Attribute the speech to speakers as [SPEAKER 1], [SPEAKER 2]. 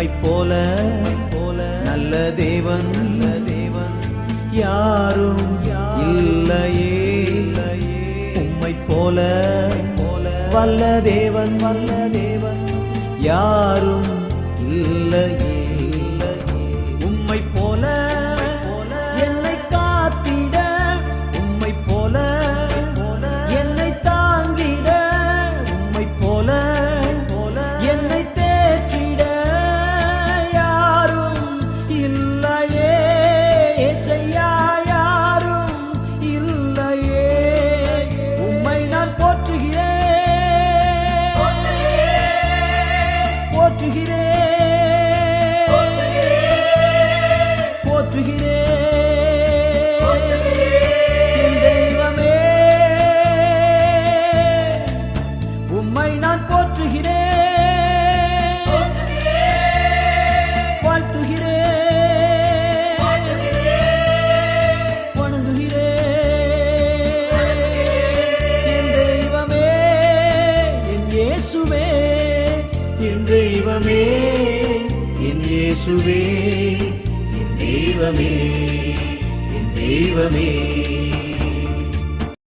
[SPEAKER 1] உம்மை போல நல்ல தேவன் யாரும் இல்லையே. உம்மை போல வல்ல தேவன் யாரும் இல்லையே. உம்மை போல என்னை காத்திட, உம்மை போல என்னை தாங்கிட, உம்மை போல என்னை தேற்றிட யாரும் இல்லையே. இயேசையா யாரும் இல்லையே. உம்மை நான் போற்றுகிறேன், என் தெய்வமே. உம்மை நான் போற்றுகிறேன், வாழ்த்துகிறேன், வணங்குகிறேன். என் தெய்வமே, என் இயேசுவே, என் தெய்வமே, என் இயேசுவே, என் தெய்வமே, என் தெய்வமே.